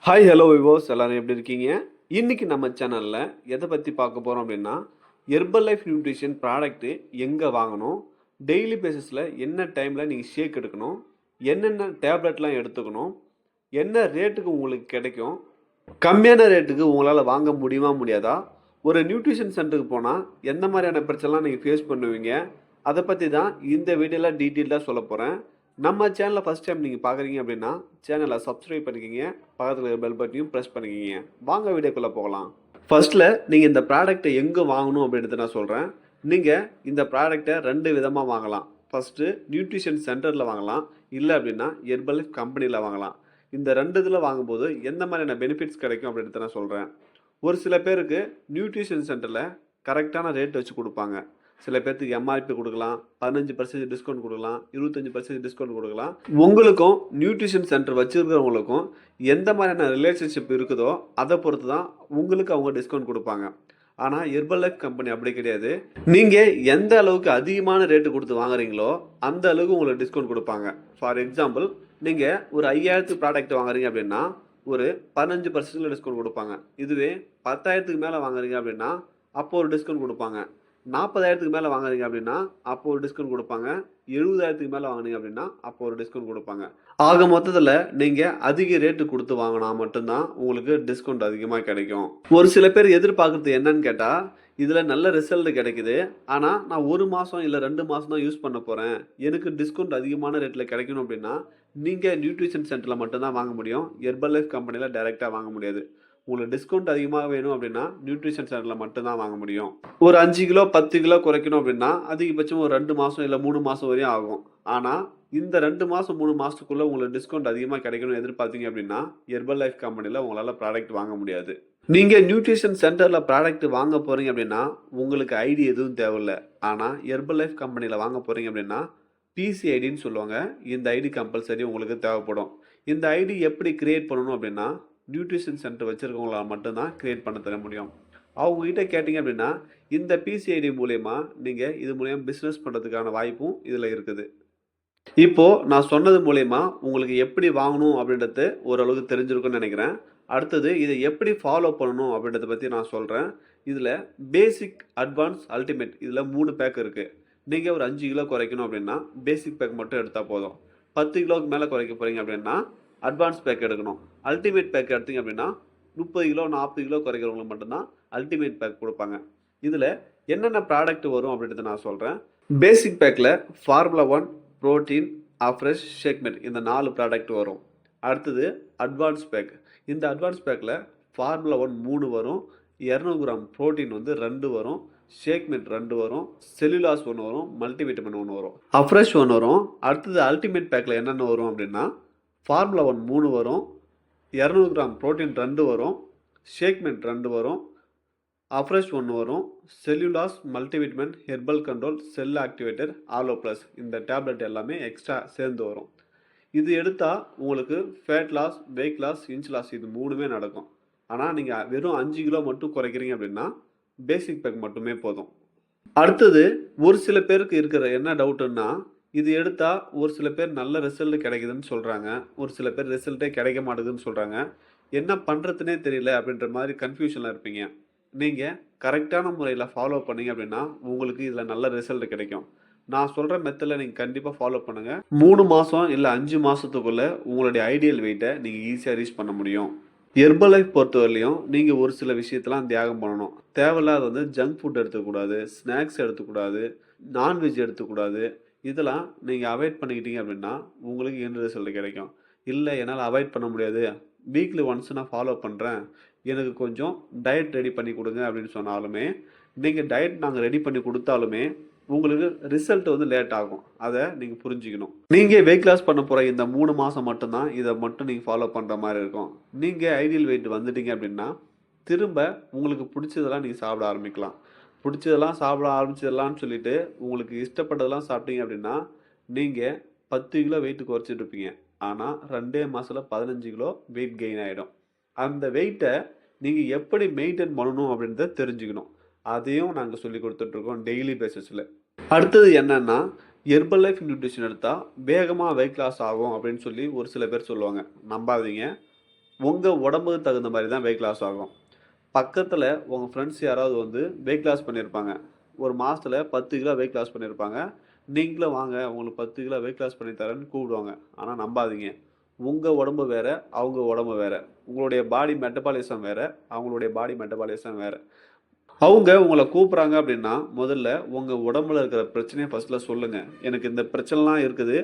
Hi hello விவோஸ் எல்லாரும் எப்படி இருக்கீங்க? இன்னைக்கு நம்ம சேனலில் எதை பற்றி பார்க்க போகிறோம் அப்படின்னா ஹெர்பல் லைஃப் நியூட்ரிஷன் ப்ராடக்ட்டு எங்கே வாங்கணும், டெய்லி பேசிஸில் என்ன டைமில் நீங்கள் ஷேக் எடுக்கணும், என்னென்ன டேப்லெட்லாம் எடுத்துக்கணும், என்ன ரேட்டுக்கு உங்களுக்கு கிடைக்கும், கம்மியான ரேட்டுக்கு உங்களால் வாங்க முடியுமா முடியாதா, ஒரு நியூட்ரிஷன் சென்டருக்கு போனால் எந்த மாதிரியான பிரச்சனைலாம் நீங்கள் ஃபேஸ் பண்ணுவீங்க, அதை பற்றி தான் இந்த வீடியோவில் டீட்டெயிலாக சொல்ல போகிறேன். நம்ம சேனலை ஃபஸ்ட் டைம் நீங்கள் பார்க்குறீங்க அப்படின்னா சேனலை சப்ஸ்கிரைப் பண்ணிக்கிங்க, பக்கத்தில் இருக்கிற பெல் பட்டனையும் ப்ரெஸ் பண்ணிக்கிங்க. வாங்க வீடியோக்குள்ளே போகலாம். ஃபர்ஸ்ட்டில் நீங்கள் இந்த ப்ராடக்ட்டை எங்கே வாங்கணும் அப்படின்றத நான் சொல்கிறேன். நீங்கள் இந்த ப்ராடக்ட்டை 2 விதமாக வாங்கலாம். ஃபஸ்ட்டு நியூட்ரிஷன் சென்டரில் வாங்கலாம், இல்லை அப்படின்னா ஹெர்பல் லைஃப் கம்பெனியில் வாங்கலாம். இந்த 2 இதில் வாங்கும்போது எந்த மாதிரியான பெனிஃபிட்ஸ் கிடைக்கும் அப்படின்றத நான் சொல்கிறேன். ஒரு சில பேருக்கு நியூட்ரிஷன் சென்டரில் கரெக்டான ரேட் வச்சு கொடுப்பாங்க. சில பேர்த்துக்கு எம்ஆர்பி கொடுக்கலாம், 15% டிஸ்கவுண்ட் கொடுக்கலாம், 25% டிஸ்கவுண்ட் கொடுக்கலாம். உங்களுக்கும் நியூட்ரிஷன் சென்டர் வச்சுருக்கிறவங்களுக்கும் எந்த மாதிரியான ரிலேஷன்ஷிப் இருக்குதோ அதை பொறுத்து தான் உங்களுக்கு அவங்க டிஸ்கவுண்ட் கொடுப்பாங்க. ஆனால் ஹெர்பல் லைஃப் கம்பெனி அப்படி கிடையாது. நீங்கள் எந்த அளவுக்கு அதிகமான ரேட்டு கொடுத்து வாங்குறீங்களோ அந்த அளவுக்கு உங்களுக்கு டிஸ்கவுண்ட் கொடுப்பாங்க. ஃபார் எக்ஸாம்பிள், நீங்கள் ஒரு 5000 ப்ராடக்ட் வாங்குறீங்க அப்படின்னா ஒரு 15% டிஸ்கவுண்ட் கொடுப்பாங்க. இதுவே 10,000க்கு மேலே வாங்குறீங்க அப்படின்னா அப்போ ஒரு டிஸ்கவுண்ட் கொடுப்பாங்க. 40,000க்கு மேலே வாங்குறீங்க அப்படின்னா அப்போ ஒரு டிஸ்கவுண்ட் கொடுப்பாங்க. 70,000க்கு மேலே வாங்குனீங்க அப்படின்னா அப்போ ஒரு டிஸ்கவுண்ட் கொடுப்பாங்க. ஆக மொத்தத்தில் நீங்கள் அதிக ரேட்டு கொடுத்து வாங்கினா மட்டும்தான் உங்களுக்கு டிஸ்கவுண்ட் அதிகமாக கிடைக்கும். ஒரு சில பேர் எதிர்பார்க்குறது என்னன்னு கேட்டால், இதில் நல்ல ரிசல்ட் கிடைக்குது, ஆனால் நான் 1 மாதம் இல்லை 2 மாதம் தான் யூஸ் பண்ண போகிறேன், எனக்கு டிஸ்கவுண்ட் அதிகமான ரேட்டில் கிடைக்கணும் அப்படின்னா நீங்கள் நியூட்ரிஷன் சென்டரில் மட்டும்தான் வாங்க முடியும். ஹெர்பல் லைஃப் கம்பெனியில் டைரெக்டாக வாங்க முடியாது. உங்களுக்கு டிஸ்கவுண்ட் அதிகமாக வேணும் அப்படின்னா நியூட்ரிஷன் சென்டரில் மட்டும்தான் வாங்க முடியும். ஒரு 5 கிலோ 10 கிலோ குறைக்கணும் அப்படின்னா அதிகபட்சம் ஒரு 2 மாதம் இல்லை 3 மாதம் வரையும் ஆகும். ஆனால் இந்த 2 மாதம் 3 மாதத்துக்குள்ளே உங்களுக்கு டிஸ்கவுண்ட் அதிகமாக கிடைக்கணும்னு எதிர்பார்த்தீங்க அப்படின்னா ஹெர்பல் லைஃப் கம்பெனியில் உங்களால் ப்ராடக்ட் வாங்க முடியாது. நீங்கள் நியூட்ரிஷன் சென்டரில் ப்ராடக்ட் வாங்க போகிறீங்க அப்படின்னா உங்களுக்கு ஐடி எதுவும் தேவையில்லை. ஆனால் ஹெர்பல் லைஃப் கம்பெனியில் வாங்க போகிறீங்க அப்படின்னா பிசிஐடின்னு சொல்லுவாங்க. இந்த ஐடி கம்பல்சரி உங்களுக்கு தேவைப்படும். இந்த ஐடி எப்படி கிரியேட் பண்ணணும் அப்படின்னா நியூட்ரிஷன் சென்டர் வச்சுருக்கவங்களால் மட்டும்தான் க்ரியேட் பண்ண தர முடியும். அவங்ககிட்ட கேட்டிங்க அப்படின்னா இந்த பிசிஐடி மூலயமா நீங்கள் இது மூலயமா பிஸ்னஸ் பண்ணுறதுக்கான வாய்ப்பும் இதில் இருக்குது. இப்போது நான் சொன்னது மூலயமா உங்களுக்கு எப்படி வாங்கணும் அப்படின்றது ஓரளவுக்கு தெரிஞ்சிருக்குன்னு நினைக்கிறேன். அடுத்தது இதை எப்படி ஃபாலோ பண்ணணும் அப்படின்றத பற்றி நான் சொல்கிறேன். இதில் பேசிக், அட்வான்ஸ், அல்டிமேட் இதில் 3 பேக் இருக்குது. நீங்கள் ஒரு 5 கிலோ குறைக்கணும் அப்படின்னா பேசிக் பேக் மட்டும் எடுத்தால் போதும். 10 கிலோவுக்கு மேலே குறைக்க போகிறீங்க அப்படின்னா அட்வான்ஸ் பேக் எடுக்கணும். அல்டிமேட் பேக் எடுத்தீங்க அப்படின்னா 30 கிலோ 40 கிலோ குறைக்கிறவங்களுக்கு மட்டும்தான் அல்டிமேட் பேக் கொடுப்பாங்க. இதில் என்னென்ன ப்ராடக்ட் வரும் அப்படின்றத நான் சொல்கிறேன். பேசிக் பேக்கில் ஃபார்முலா 1, ப்ரோட்டீன், அஃப்ரெஷ், ஷேக்மெட் இந்த 4 ப்ராடக்ட் வரும். அடுத்தது அட்வான்ஸ் பேக். இந்த அட்வான்ஸ் பேக்கில் ஃபார்முலா 1 3 வரும், 200 கிராம் ப்ரோட்டீன் 2 வரும், ஷேக்மெட் 2 வரும், செல்லுலாஸ் 1 வரும், மல்டிவிட்டமின் 1 வரும், அஃப்ரெஷ் 1 வரும். அடுத்தது அல்டிமேட் பேக்கில் என்னென்ன வரும் அப்படின்னா ஃபார்முலா 1 3 வரும், 200 கிராம் ப்ரோட்டீன் 2 வரும், ஷேக்மெண்ட் 2 வரும், அஃப்ரெஷ் 1 வரும், cellulose, multivitamin, herbal control, cell activator, aloe plus இந்த டேப்லெட் எல்லாமே எக்ஸ்ட்ரா சேர்ந்து வரும். இது எடுத்தால் உங்களுக்கு fat loss, weight loss, inch loss இது 3மே நடக்கும். ஆனால் நீங்கள் வெறும் 5 கிலோ மட்டும் குறைக்கிறீங்க அப்படின்னா பேசிக் பேக் மட்டுமே போதும். அடுத்தது ஒரு சில பேருக்கு இருக்கிற என்ன டவுட்டுன்னா, இது எடுத்தால் ஒரு சில பேர் நல்ல ரிசல்ட் கிடைக்குதுன்னு சொல்கிறாங்க, ஒரு சில பேர் ரிசல்ட்டே கிடைக்க மாட்டேங்குதுன்னு சொல்கிறாங்க. என்ன பண்ணுறதுனே தெரியல அப்படின்ற மாதிரி கன்ஃபியூஷனில் இருப்பீங்க. நீங்கள் கரெக்டான முறையில் ஃபாலோ பண்ணீங்க அப்படின்னா உங்களுக்கு இதில் நல்ல ரிசல்ட் கிடைக்கும். நான் சொல்கிற மெத்தடில் நீங்கள் கண்டிப்பாக ஃபாலோ பண்ணுங்கள். 3 மாதம் இல்லை 5 மாதத்துக்குள்ளே உங்களுடைய ஐடியல் வெயிட்டை நீங்கள் ஈஸியாக ரீச் பண்ண முடியும். ஹெர்பல் லைஃப் பொறுத்தவரையிலையும் நீங்கள் ஒரு சில விஷயத்தெல்லாம் தியாகம் பண்ணணும். தேவையில்லாத ஜங்க் ஃபுட் எடுத்துக்கூடாது, ஸ்நாக்ஸ் எடுத்துக்கூடாது, நான்வெஜ் எடுத்துக்கூடாது. இதெல்லாம் நீங்கள் அவாய்ட் பண்ணிக்கிட்டீங்க அப்படின்னா உங்களுக்கு என்ன ரிசல்ட் கிடைக்கும். இல்லை என்னால் அவாய்ட் பண்ண முடியாது, வீக்லி ஒன்ஸ் நான் ஃபாலோ பண்ணுறேன், எனக்கு கொஞ்சம் டயட் ரெடி பண்ணி கொடுங்க அப்படின்னு சொன்னாலுமே, நீங்கள் டயட் நாங்கள் ரெடி பண்ணி கொடுத்தாலுமே உங்களுக்கு ரிசல்ட் லேட் ஆகும். அதை நீங்கள் புரிஞ்சுக்கணும். நீங்கள் வெயிட் லாஸ் பண்ண போகிற இந்த 3 மாதம் மட்டும்தான் இதை மட்டும் நீங்கள் ஃபாலோ பண்ணுற மாதிரி இருக்கும். நீங்கள் ஐடியல் வெயிட் வந்துட்டீங்க அப்படின்னா திரும்ப உங்களுக்கு பிடிச்சதெல்லாம் நீங்கள் சாப்பிட ஆரம்பிக்கலாம். பிடிச்சதெல்லாம் சாப்பிட ஆரம்பிச்சிடலான்னு சொல்லிட்டு உங்களுக்கு இஷ்டப்பட்டதெல்லாம் சாப்பிட்டீங்க அப்படின்னா நீங்கள் 10 கிலோ வெயிட் குறைச்சிட்டு இருப்பீங்க. ஆனால் 2 மாதத்தில் 15 கிலோ வெயிட் கெயின் ஆகிடும். அந்த வெயிட்டை நீங்கள் எப்படி மெயின்டைன் பண்ணணும் அப்படின்றத தெரிஞ்சுக்கணும். அதையும் நாங்கள் சொல்லி கொடுத்துட்ருக்கோம் டெய்லி பேசிஸில். அடுத்தது என்னென்னா, ஹெர்பல் லைஃப் நியூட்ரிஷன் எடுத்தால் வேகமாக வெயிட் லாஸ் ஆகும் அப்படின்னு சொல்லி ஒரு சில பேர் சொல்லுவாங்க. நம்பாதீங்க. உங்கள் உடம்புக்கு தகுந்த மாதிரி தான் வெயிட் லாஸ் ஆகும். பக்கத்தில் உங்கள் ஃப்ரெண்ட்ஸ் யாராவது வந்து வெயிட் லாஸ் பண்ணியிருப்பாங்க. ஒரு மாதத்துல 10 கிலோ வெயிட் லாஸ் பண்ணியிருப்பாங்க. நீங்களும் வாங்க உங்களுக்கு 10 கிலோ வெயிட் லாஸ் பண்ணி தரேன்னு கூப்பிடுவாங்க. ஆனால் நம்பாதீங்க. உங்கள் உடம்பு வேற, அவங்க உடம்பு வேற. உங்களுடைய பாடி மெட்டபாலிசம் வேற, அவங்களுடைய பாடி மெட்டபாலிசம் வேற. அவங்க உங்கள கூப்பிட்றாங்க அப்படின்னா, முதல்ல உங்க உடம்புல இருக்கிற பிரச்சனைய ஃபர்ஸ்ட்ல சொல்லுங்க. எனக்கு இந்த பிரச்சனைலாம் இருக்குது.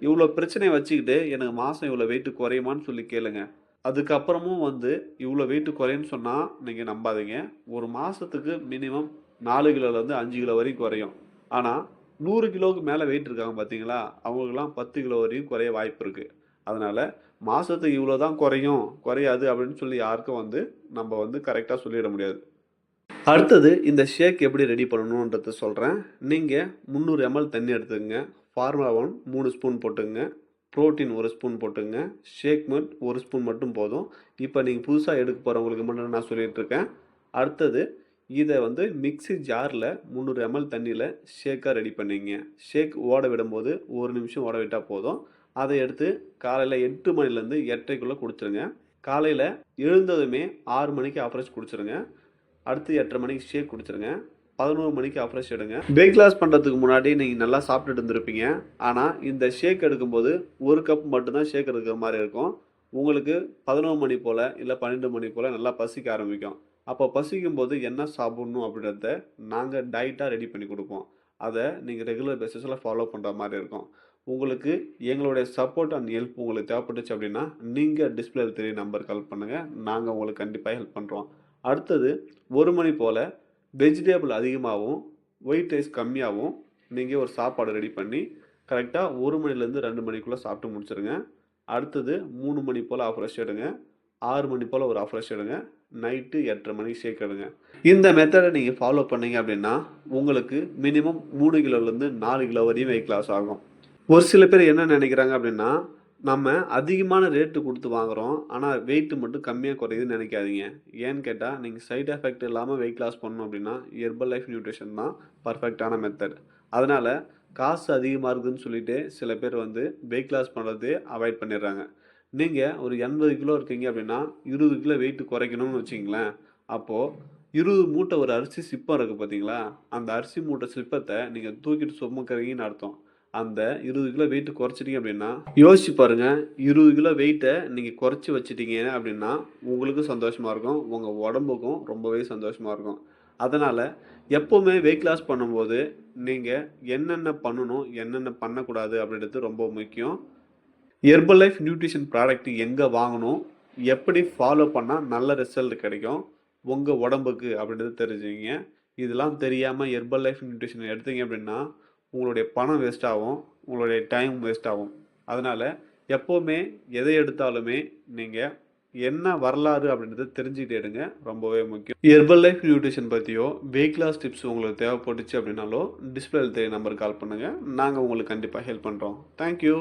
இவ்வளோ பிரச்சனைய வச்சுக்கிட்டு எனக்கு மாசம் இவ்வளோ வெயிட் குறையுமான்னு சொல்லி கேளுங்க. அதுக்கப்புறமும் வந்து இவ்வளோ வெயிட் குறையும்ன்னு சொன்னா நீங்க நம்பாதீங்க. ஒரு மாசத்துக்கு மினிமம் 4 கிலோலேருந்து 5 கிலோ வரைக்கும் குறையும். ஆனா 100 கிலோவுக்கு மேல வெயிட் இருக்காங்க பார்த்தீங்களா, அவங்களுக்கெல்லாம் 10 கிலோ வரையும் குறைய வாய்ப்பு இருக்கு. அதனால மாசத்துக்கு இவ்வளோ தான் குறையும், குறையாது அப்படின்னு சொல்லி யாருக்கும் வந்து நம்ம வந்து கரெக்ட்டா சொல்லிட முடியாது. அடுத்தது இந்த ஷேக் எப்படி ரெடி பண்ணணுன்றத சொல்கிறேன். நீங்கள் 300 எம்எல் தண்ணி எடுத்துக்கங்க. ஃபார்முலா 1 3 ஸ்பூன் போட்டுக்கங்க. புரோட்டீன் 1 ஸ்பூன் போட்டுக்கங்க. ஷேக் மில்க் 1 ஸ்பூன் மட்டும் போதும். இப்போ நீங்கள் புதுசாக எடுக்க போகிறவங்களுக்கு மட்டும் நான் சொல்லிட்டு இருக்கேன். அடுத்தது இதை வந்து மிக்ஸி ஜாரில் 300 எம்எல் தண்ணியில் ஷேக்காக ரெடி பண்ணிங்க. ஷேக் ஓட விடும்போது 1 நிமிஷம் ஓட விட்டால் போதும். அதை எடுத்து காலையில் 8 மணிலேருந்து 8:30க்குள்ளே குடிச்சிருங்க. காலையில் எழுந்ததுமே 6 மணிக்கு ஆஃப்ரெஷ் குடிச்சிருங்க. அடுத்து 8:30 மணிக்கு ஷேக் குடிச்சிருங்க. 11 மணிக்கு ஆஃப்ரெஷ் எடுங்க. வெயிட் லாஸ் பண்ணுறதுக்கு முன்னாடி நீங்கள் நல்லா சாப்பிட்டுட்டு இருந்திருப்பீங்க. ஆனால் இந்த ஷேக் எடுக்கும்போது 1 கப் மட்டும்தான் ஷேக் எடுக்கிற மாதிரி இருக்கும். உங்களுக்கு 11 மணி போல் இல்லை 12 மணி போல் நல்லா பசிக்க ஆரம்பிக்கும். அப்போ பசிக்கும் போது என்ன சாப்பிடணும் அப்படின்றத நாங்கள் டயட்டாக ரெடி பண்ணி கொடுப்போம். அதை நீங்கள் ரெகுலர் பேசிஸில் ஃபாலோ பண்ணுற மாதிரி இருக்கும். உங்களுக்கு எங்களுடைய சப்போர்ட் அண்ட் ஹெல்ப் உங்களுக்கு தேவைப்பட்டுச்சு அப்படின்னா நீங்கள் டிஸ்பிளேல தெரிய நம்பர் கால் பண்ணுங்கள். நாங்கள் உங்களுக்கு கண்டிப்பாக ஹெல்ப் பண்ணுறோம். அடுத்தது 1 மணி போல் வெஜிடேபிள் அதிகமாகவும் ஒயிட் ரைஸ் கம்மியாகவும் நீங்கள் ஒரு சாப்பாடு ரெடி பண்ணி கரெக்டாக 1 மணிலேருந்து 2 மணிக்குள்ளே சாப்பிட்டு முடிச்சிருங்க. அடுத்தது 3 மணி போல் ஆஃப்ரெஷ் எடுங்க. 6 மணி போல் ஒரு ஆஃப்ரெஷ் எடுங்க. நைட்டு 8:30 மணிக்கு ஷேக் எடுங்க. இந்த மெத்தடை நீங்கள் ஃபாலோ பண்ணீங்க அப்படின்னா உங்களுக்கு மினிமம் 3 கிலோலேருந்து 4 கிலோ வரையும் வெயிட் லாஸ் ஆகும். ஒரு சில பேர் என்ன நினைக்கிறாங்க அப்படின்னா, நம்ம அதிகமான ரேட்டு கொடுத்து வாங்குறோம். ஆனால் வெயிட் மட்டும் கம்மியாக குறையுதுன்னு நினைக்காதீங்க. ஏன்னு கேட்டால் நீங்கள் சைட் எஃபெக்ட் இல்லாமல் வெயிட் லாஸ் பண்ணணும் அப்படின்னா ஹெர்பல் லைஃப் நியூட்ரிஷன் தான் பர்ஃபெக்டான மெத்தட். அதனால் காசு அதிகமாக இருக்குதுன்னு சொல்லிட்டு சில பேர் வந்து வெயிட் லாஸ் பண்ணுறதே அவாய்ட் பண்ணிடுறாங்க. நீங்கள் ஒரு 80 கிலோ இருக்கீங்க அப்படின்னா 20 கிலோ வெயிட் குறைக்கணும்னு வச்சிங்களேன். அப்போது 20 மூட்டை ஒரு அரிசி சிப்பம் இருக்குது பார்த்தீங்களா, அந்த அரிசி மூட்டை சிப்பத்தை நீங்கள் தூக்கிட்டு சுமக்கிறீங்கன்னு அர்த்தம். அந்த 20 கிலோ வெயிட் குறைச்சிட்டீங்க அப்படின்னா யோசிச்சு பாருங்க. 20 கிலோ வெயிட்டை நீங்கள் குறைச்சி வச்சிட்டீங்க அப்படின்னா உங்களுக்கும் சந்தோஷமாக இருக்கும், உங்கள் உடம்புக்கும் ரொம்பவே சந்தோஷமாக இருக்கும். அதனால் எப்போவுமே வெயிட் லாஸ் பண்ணும்போது நீங்கள் என்னென்ன பண்ணணும் என்னென்ன பண்ணக்கூடாது அப்படின்றது ரொம்ப முக்கியம். ஹெர்பல் லைஃப் நியூட்ரிஷன் ப்ராடக்ட் எங்கே வாங்கணும், எப்படி ஃபாலோ பண்ணால் நல்ல ரிசல்ட் கிடைக்கும் உங்கள் உடம்புக்கு அப்படின்றது தெரிஞ்சுங்க. இதெல்லாம் தெரியாமல் ஹெர்பல் லைஃப் நியூட்ரிஷன் எடுத்தீங்க அப்படின்னா உங்களுடைய பணம் வேஸ்ட் ஆகும், உங்களுடைய டைம் வேஸ்ட் ஆகும். அதனால் எப்போவுமே எதை எடுத்தாலுமே நீங்கள் என்ன வரலாறு அப்படின்றத தெரிஞ்சுக்கிட்டு எடுங்க, ரொம்பவே முக்கியம். ஹெர்பல் லைஃப் நியூட்ரிஷன் பற்றியோ வெயிட் லாஸ் டிப்ஸ் உங்களுக்கு தேவைப்பட்டுச்சு அப்படின்னாலோ டிஸ்பிளேல தெரிய நம்பருக்கு கால் பண்ணுங்கள். நாங்கள் உங்களுக்கு கண்டிப்பாக ஹெல்ப் பண்ணுறோம். தேங்க்யூ.